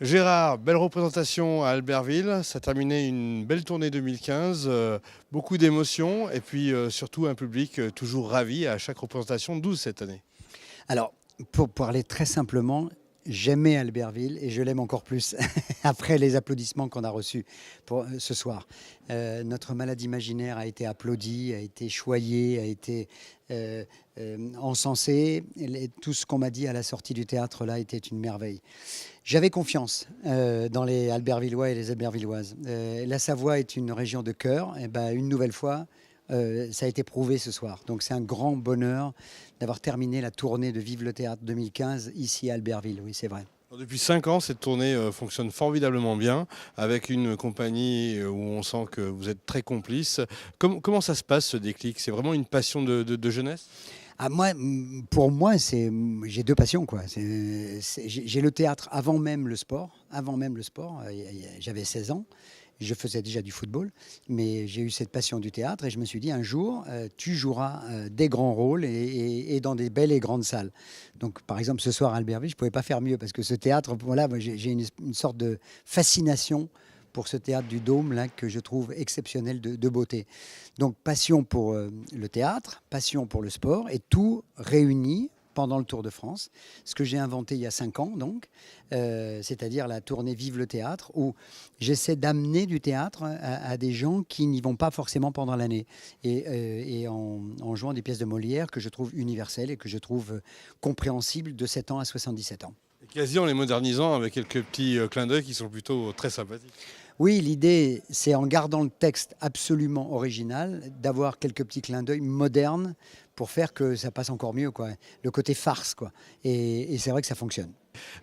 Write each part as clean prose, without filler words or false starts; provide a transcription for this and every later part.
Gérard, belle représentation à Albertville. Ça a terminé une belle tournée 2015. Beaucoup d'émotions et puis surtout un public toujours ravi à chaque représentation. 12 cette année. Alors, pour parler très simplement, j'aimais Albertville et je l'aime encore plus après les applaudissements qu'on a reçus pour ce soir. Notre malade imaginaire a été applaudi, a été choyé, a été encensé. Tout ce qu'on m'a dit à la sortie du théâtre là était une merveille. J'avais confiance dans les Albertvillois et les Albertvilloises. La Savoie est une région de cœur. Et ben, une nouvelle fois, ça a été prouvé ce soir. Donc c'est un grand bonheur d'avoir terminé la tournée de Vive le Théâtre 2015 ici à Albertville. Oui, c'est vrai. Depuis 5 ans, cette tournée fonctionne formidablement bien avec une compagnie où on sent que vous êtes très complice. Comment ça se passe ce déclic? C'est vraiment une passion de jeunesse? Ah, moi, pour moi, j'ai deux passions, quoi. J'ai le théâtre avant même le sport. Avant même le sport, j'avais 16 ans. Je faisais déjà du football, mais j'ai eu cette passion du théâtre et je me suis dit un jour, tu joueras des grands rôles et dans des belles et grandes salles. Donc, par exemple, ce soir à Albertville, je ne pouvais pas faire mieux parce que ce théâtre, voilà, moi, j'ai une sorte de fascination pour ce théâtre du Dôme là que je trouve exceptionnel de beauté. Donc, passion pour le théâtre, passion pour le sport et tout réuni pendant le Tour de France, ce que j'ai inventé il y a 5 ans, donc, c'est-à-dire la tournée Vive le Théâtre, où j'essaie d'amener du théâtre à des gens qui n'y vont pas forcément pendant l'année, et en jouant des pièces de Molière que je trouve universelles et que je trouve compréhensibles de 7 ans à 77 ans. Et quasi en les modernisant avec quelques petits clins d'œil qui sont plutôt très sympathiques. Oui, l'idée, c'est en gardant le texte absolument original, d'avoir quelques petits clins d'œil modernes pour faire que ça passe encore mieux, quoi. Le côté farce, quoi. Et c'est vrai que ça fonctionne.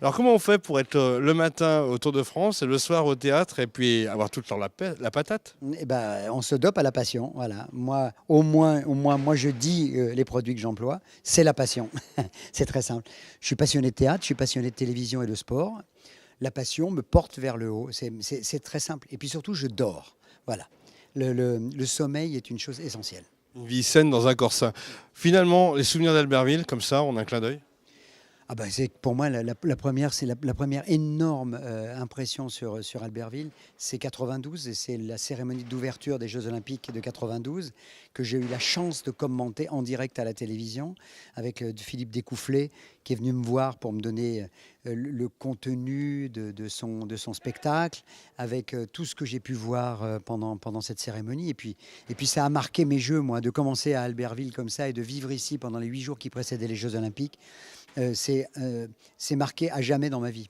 Alors comment on fait pour être le matin au Tour de France et le soir au théâtre et puis avoir tout le temps la patate? Eh ben, on se dope à la passion, voilà. Moi, au moins, moi, je dis les produits que j'emploie, c'est la passion. C'est très simple. Je suis passionné de théâtre, je suis passionné de télévision et de sport. La passion me porte vers le haut. C'est très simple. Et puis surtout, je dors. Voilà. Le sommeil est une chose essentielle. Une vie saine dans un corps sain. Finalement, les souvenirs d'Albertville, comme ça, on a un clin d'œil. Ah bah c'est pour moi la première, c'est la première énorme impression sur Albertville, c'est 92 et c'est la cérémonie d'ouverture des Jeux Olympiques de 92 que j'ai eu la chance de commenter en direct à la télévision avec Philippe Découfflé qui est venu me voir pour me donner le contenu de son spectacle, avec tout ce que j'ai pu voir pendant cette cérémonie. Et puis ça a marqué mes jeux, moi, de commencer à Albertville comme ça et de vivre ici pendant les 8 jours qui précédaient les Jeux Olympiques. C'est marqué à jamais dans ma vie.